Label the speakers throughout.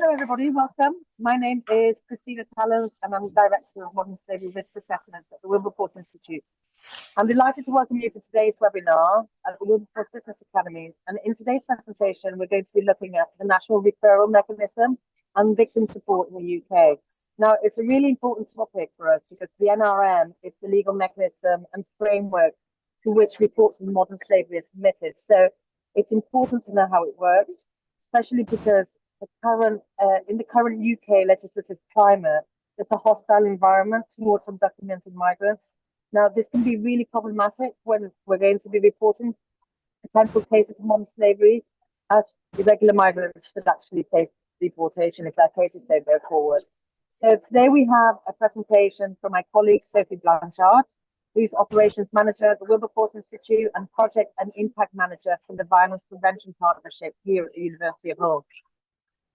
Speaker 1: Hello, everybody. Welcome. My name is Christina Tallows, and I'm Director of Modern Slavery Risk Assessments at the Wilberforce Institute. I'm delighted to welcome you to today's webinar at the Wilberforce Business Academy. And in today's presentation, we're going to be looking at the National Referral Mechanism and victim support in the UK. Now, it's a really important topic for us because the NRM is the legal mechanism and framework to which reports on modern slavery are submitted. So it's important to know how it works, especially because in the current UK legislative climate, there's a hostile environment towards undocumented migrants. Now, this can be really problematic when we're going to be reporting potential cases of modern slavery, as irregular migrants should actually face deportation if their cases don't go forward. So today we have a presentation from my colleague, Sophie Blanchard, who's Operations Manager at the Wilberforce Institute and Project and Impact Manager from the Violence Prevention Partnership here at the University of Hull.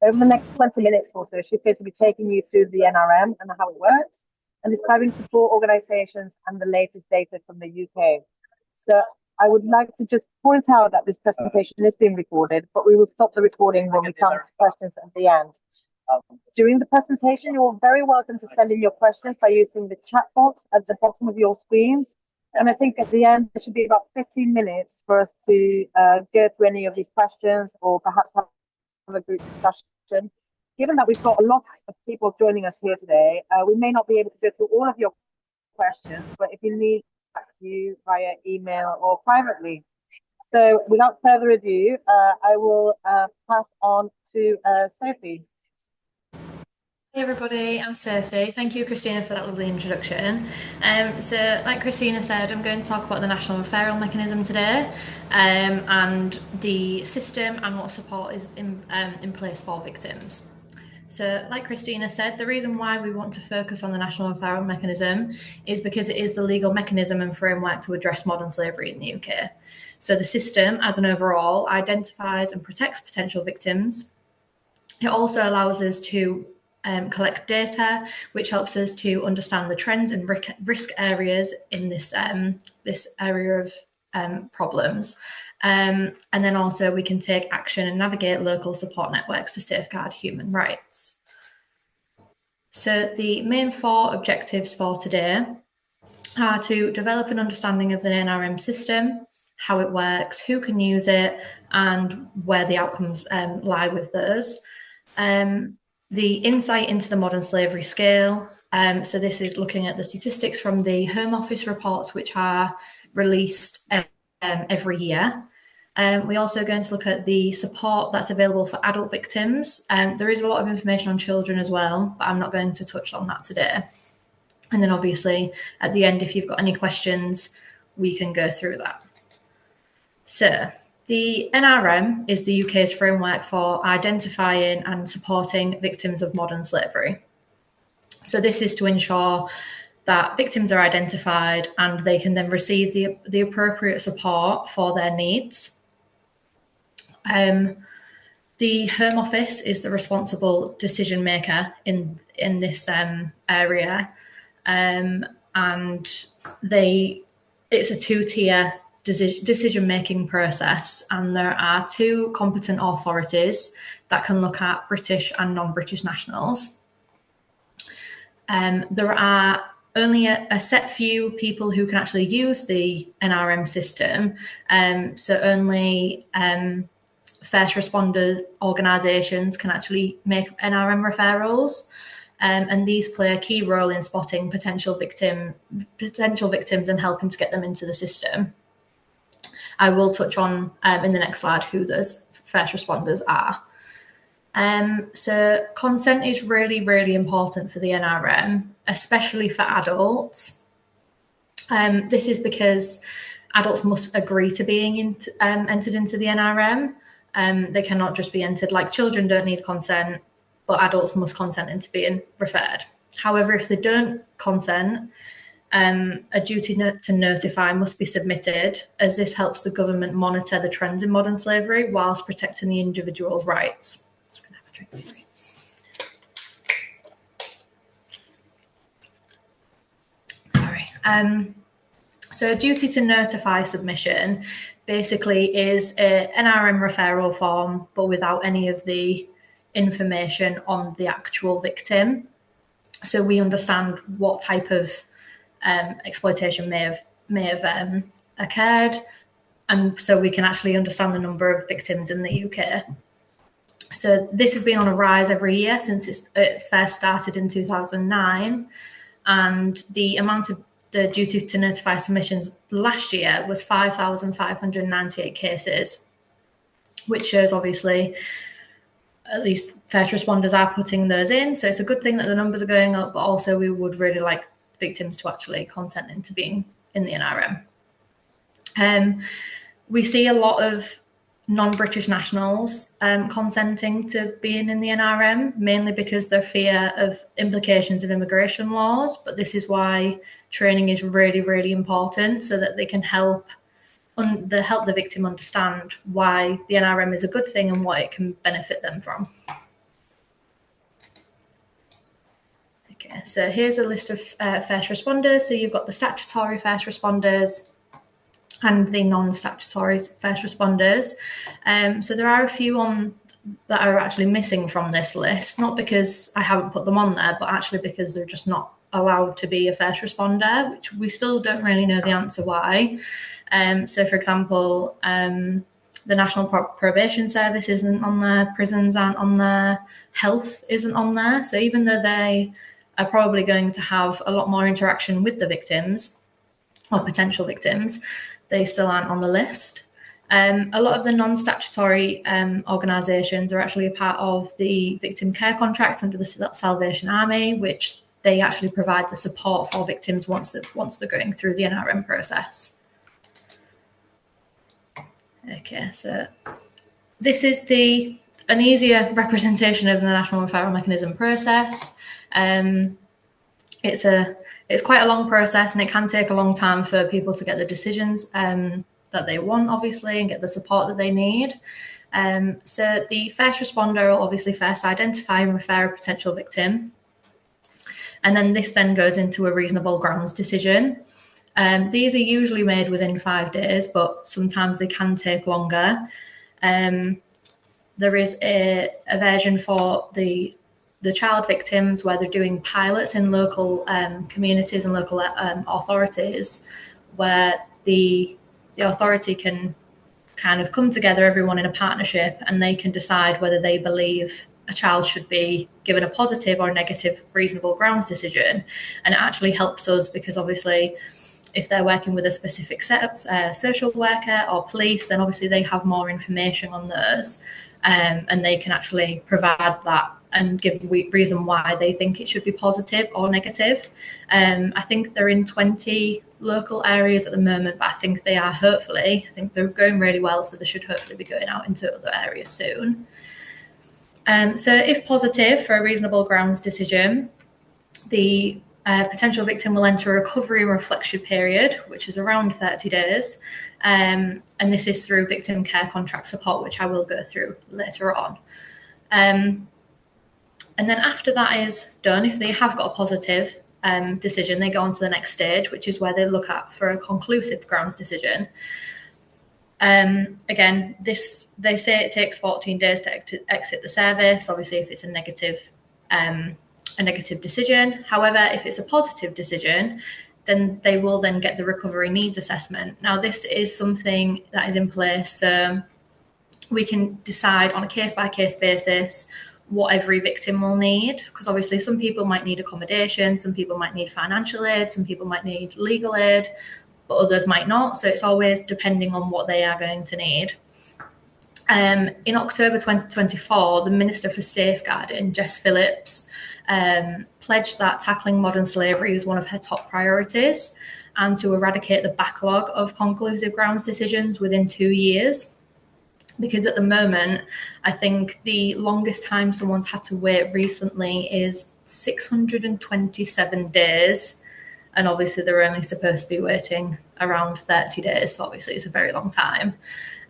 Speaker 1: Over the next 20 minutes or so, she's going to be taking you through the NRM and how it works, and describing support organisations and the latest data from the UK. So I would like to just point out that this presentation is being recorded, but we will stop the recording when we come to questions at the end. During the presentation, you're very welcome to send in your questions by using the chat box at the bottom of your screens. And I think at the end, there should be about 15 minutes for us to go through any of these questions or perhaps have a group discussion. Given that we've got a lot of people joining us here today, we may not be able to go through all of your questions, but if you need, back to you via email or privately. So without further ado, I will pass on to Sophie.
Speaker 2: Hey everybody, I'm Sophie. Thank you, Christina, for that lovely introduction. So like Christina said, I'm going to talk about the National Referral Mechanism today, and the system and what support is in place for victims. So like Christina said, the reason why we want to focus on the National Referral Mechanism is because it is the legal mechanism and framework to address modern slavery in the UK. So the system, as an overall, identifies and protects potential victims. It also allows us to collect data, which helps us to understand the trends and risk areas in this area of problems. And then also we can take action and navigate local support networks to safeguard human rights. So the main 4 objectives for today are to develop an understanding of the NRM system, how it works, who can use it, and where the outcomes lie with those. The insight into the modern slavery scale. So this is looking at the statistics from the Home Office reports, which are released every year. We're also going to look at the support that's available for adult victims. There is a lot of information on children as well, but I'm not going to touch on that today. And then obviously at the end, if you've got any questions, we can go through that. So the NRM is the UK's framework for identifying and supporting victims of modern slavery. So this is to ensure that victims are identified and they can then receive the appropriate support for their needs. The Home Office is the responsible decision maker in this area, and it's a 2-tier decision-making process, and there are 2 competent authorities that can look at British and non-British nationals. There are only a set few people who can actually use the NRM system, so only first responder organisations can actually make NRM referrals, and these play a key role in spotting potential victims and helping to get them into the system. I will touch on in the next slide who those first responders are. So consent is really, really important for the NRM, especially for adults. This is because adults must agree to being entered into the NRM. They cannot just be entered. Like, children don't need consent, but adults must consent into being referred. However, if they don't consent, a duty to notify must be submitted, as this helps the government monitor the trends in modern slavery whilst protecting the individual's rights. Sorry. So a duty to notify submission basically is an NRM referral form, but without any of the information on the actual victim, so we understand what type of exploitation may have occurred, and so we can actually understand the number of victims in the UK. So this has been on a rise every year since it first started in 2009, and the amount of the duty to notify submissions last year was 5,598 cases, which shows obviously at least first responders are putting those in. So it's a good thing that the numbers are going up, but also we would really like victims to actually consent into being in the NRM. We see a lot of non-British nationals consenting to being in the NRM, mainly because their fear of implications of immigration laws. But this is why training is really, really important, so that they can help the victim understand why the NRM is a good thing and what it can benefit them from. Okay, so here's a list of first responders. So you've got the statutory first responders and the non-statutory first responders. So there are a few on that are actually missing from this list, not because I haven't put them on there, but actually because they're just not allowed to be a first responder, which we still don't really know the answer why. So for example, the National Probation Service isn't on there, prisons aren't on there, health isn't on there. So even though they are probably going to have a lot more interaction with the victims or potential victims, they still aren't on the list. A lot of the non-statutory organisations are actually a part of the victim care contract under the Salvation Army, which they actually provide the support for victims once they're going through the NRM process. Okay, so this is an easier representation of the National Referral Mechanism process. It's quite a long process, and it can take a long time for people to get the decisions that they want, obviously, and get the support that they need. So the first responder will obviously first identify and refer a potential victim. And then this then goes into a reasonable grounds decision. These are usually made within 5 days, but sometimes they can take longer. There is a version for the child victims where they're doing pilots in local communities and local authorities, where the authority can kind of come together, everyone in a partnership, and they can decide whether they believe a child should be given a positive or negative reasonable grounds decision. And it actually helps us because obviously if they're working with a specific social worker or police, then obviously they have more information on those, and they can actually provide that and give reason why they think it should be positive or negative. I think they're in 20 local areas at the moment, but I think they're going really well, so they should hopefully be going out into other areas soon. So if positive for a reasonable grounds decision, the potential victim will enter a recovery and reflection period, which is around 30 days. And this is through victim care contract support, which I will go through later on. And then after that is done, if they have got a positive decision, they go on to the next stage, which is where they look at for a conclusive grounds decision. Again, they say it takes 14 days to exit the service, obviously if it's a negative decision. However, if it's a positive decision, then they will then get the recovery needs assessment. Now, this is something that is in place, so we can decide on a case-by-case basis what every victim will need, because obviously some people might need accommodation, some people might need financial aid, some people might need legal aid, but others might not. So it's always depending on what they are going to need. In October 2024, the Minister for Safeguarding, Jess Phillips, pledged that tackling modern slavery is one of her top priorities and to eradicate the backlog of conclusive grounds decisions within 2 years. Because at the moment, I think the longest time someone's had to wait recently is 627 days. And obviously they're only supposed to be waiting around 30 days. So obviously it's a very long time.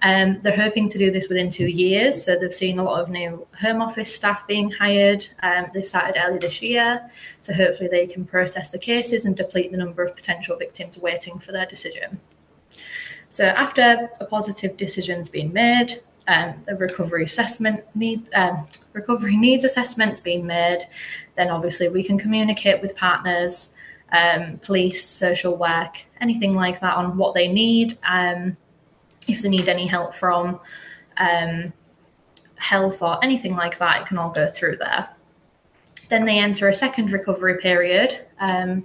Speaker 2: They're hoping to do this within 2 years. So they've seen a lot of new Home Office staff being hired. They started early this year. So hopefully they can process the cases and deplete the number of potential victims waiting for their decision. So after a positive decision's been made, the recovery assessment recovery needs assessments being made, then obviously we can communicate with partners, police, social work, anything like that on what they need. If they need any help from health or anything like that, it can all go through there. Then they enter a second recovery period.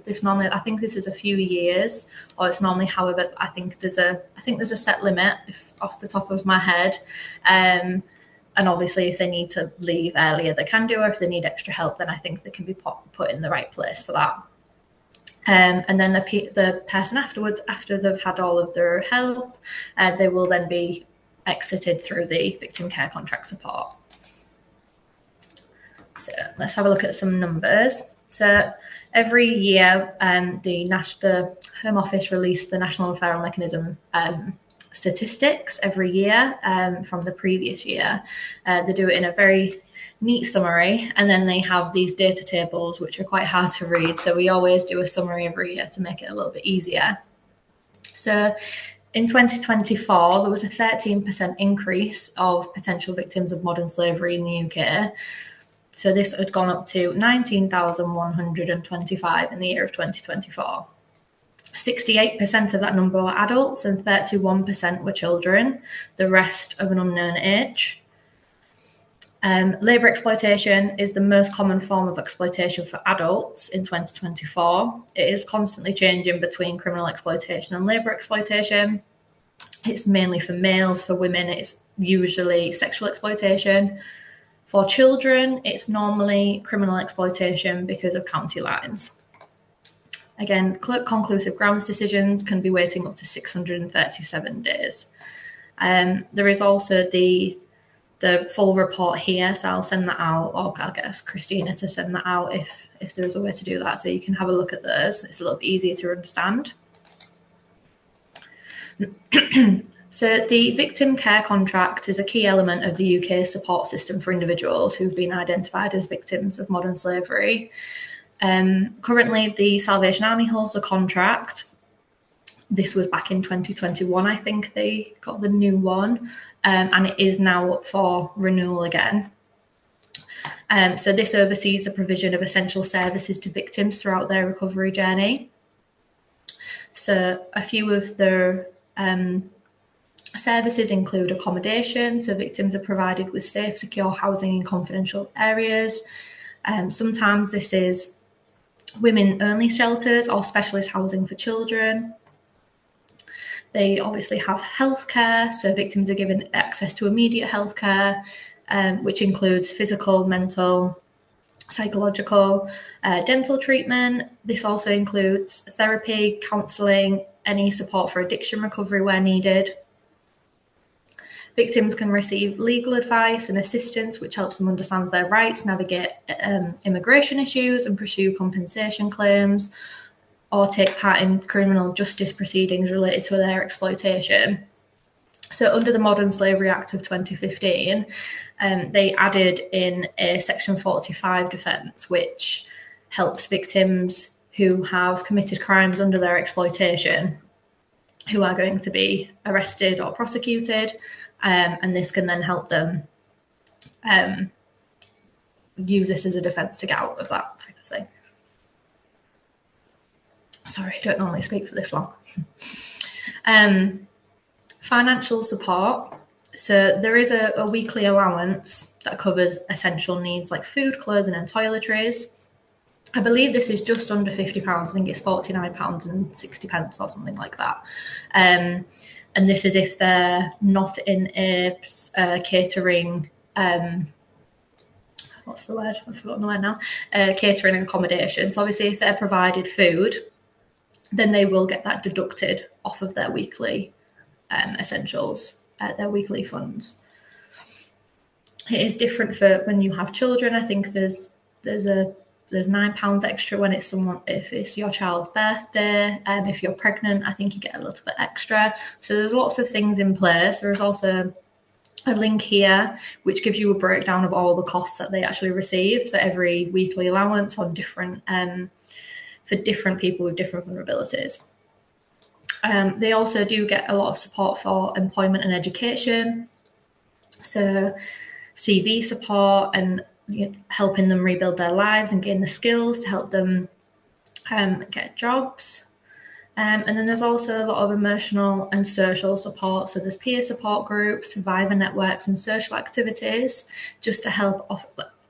Speaker 2: This normally, I think this is a few years, or it's normally, however, I think there's a set limit, if off the top of my head. And obviously, if they need to leave earlier, they can do, or if they need extra help, then I think they can be put in the right place for that. And then the person afterwards, after they've had all of their help, they will then be exited through the victim care contract support. So let's have a look at some numbers. So every year, the Home Office release the National Referral Mechanism statistics every year from the previous year. They do it in a very neat summary, and then they have these data tables which are quite hard to read. So we always do a summary every year to make it a little bit easier. So in 2024, there was a 13% increase of potential victims of modern slavery in the UK. So this had gone up to 19,125 in the year of 2024. 68% of that number were adults and 31% were children, the rest of an unknown age. Labour exploitation is the most common form of exploitation for adults in 2024. It is constantly changing between criminal exploitation and labour exploitation. It's mainly for males. For women, it's usually sexual exploitation. For children, it's normally criminal exploitation because of county lines. Again, conclusive grounds decisions can be waiting up to 637 days. There is also the full report here, so I'll send that out, or I'll get Christina to send that out if there's a way to do that, so you can have a look at those. It's a little bit easier to understand. So the victim care contract is a key element of the UK's support system for individuals who've been identified as victims of modern slavery. Currently, the Salvation Army holds a contract. This was back in 2021, I think they got the new one, and it is now up for renewal again. So this oversees the provision of essential services to victims throughout their recovery journey. So a few of their services include accommodation, so victims are provided with safe, secure housing in confidential areas. Sometimes this is women-only shelters or specialist housing for children. They obviously have healthcare, so victims are given access to immediate healthcare, which includes physical, mental, psychological, dental treatment. This also includes therapy, counselling, any support for addiction recovery where needed. Victims can receive legal advice and assistance, which helps them understand their rights, navigate immigration issues and pursue compensation claims, or take part in criminal justice proceedings related to their exploitation. So under the Modern Slavery Act of 2015, they added in a Section 45 defence, which helps victims who have committed crimes under their exploitation, who are going to be arrested or prosecuted, and this can then help them use this as a defence to get out of that type of thing. Sorry, I don't normally speak for this long. Financial support. So there is a weekly allowance that covers essential needs like food, clothing and toiletries. I believe this is just under £50. I think it's £49.60 or something like that. And this is if they're not in a catering, what's the word? I've forgotten the word now. Catering and accommodation. So obviously if they're provided food, then they will get that deducted off of their weekly essentials, their weekly funds. It is different for when you have children. I think there's £9 extra when it's if it's your child's birthday. If you're pregnant, I think you get a little bit extra. So there's lots of things in place. There is also a link here which gives you a breakdown of all the costs that they actually receive. So every weekly allowance on different for different people with different vulnerabilities. They also do get a lot of support for employment and education. So CV support and helping them rebuild their lives and gain the skills to help them get jobs. And then there's also a lot of emotional and social support. So there's peer support groups, survivor networks, and social activities just to help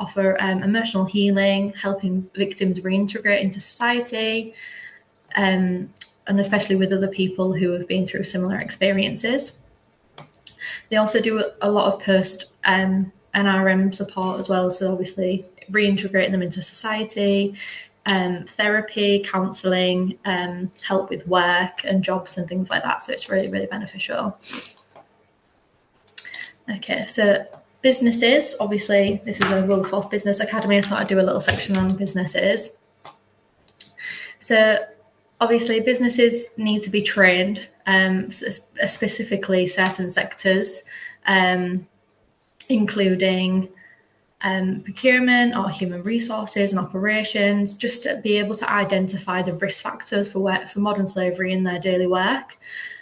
Speaker 2: offer emotional healing, helping victims reintegrate into society, and especially with other people who have been through similar experiences. They also do a lot of post NRM support as well. So obviously reintegrating them into society, therapy, counselling, help with work and jobs and things like that. So it's really, really beneficial. Okay, so businesses, obviously this is a Wilberforce Business Academy. I thought I'd do a little section on businesses. So obviously businesses need to be trained, specifically certain sectors, including procurement or human resources and operations, just to be able to identify the risk factors for modern slavery in their daily work,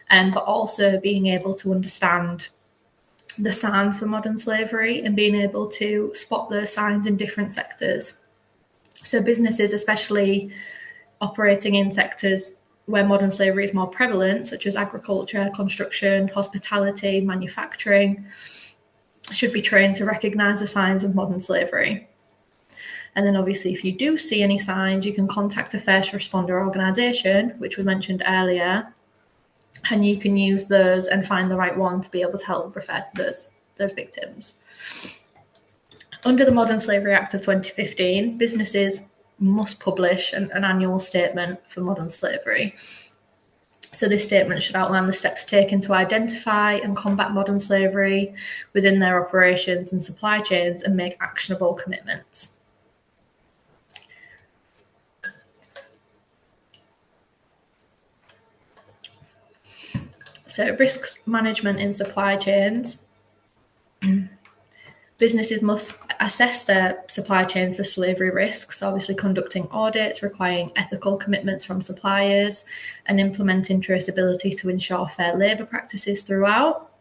Speaker 2: but also being able to understand the signs for modern slavery and being able to spot those signs in different sectors. So businesses, especially operating in sectors where modern slavery is more prevalent, such as agriculture, construction, hospitality, manufacturing, should be trained to recognise the signs of modern slavery. And then obviously if you do see any signs, you can contact a first responder organisation, which was mentioned earlier, and you can use those and find the right one to be able to help refer to those victims. Under the Modern Slavery Act of 2015, businesses must publish an annual statement for modern slavery. So this statement should outline the steps taken to identify and combat modern slavery within their operations and supply chains and make actionable commitments. So risk management in supply chains. Businesses must assess their supply chains for slavery risks, obviously conducting audits, requiring ethical commitments from suppliers, and implementing traceability to ensure fair labour practices throughout.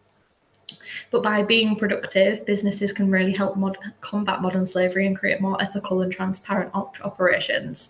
Speaker 2: But by being productive, businesses can really help combat modern slavery and create more ethical and transparent operations.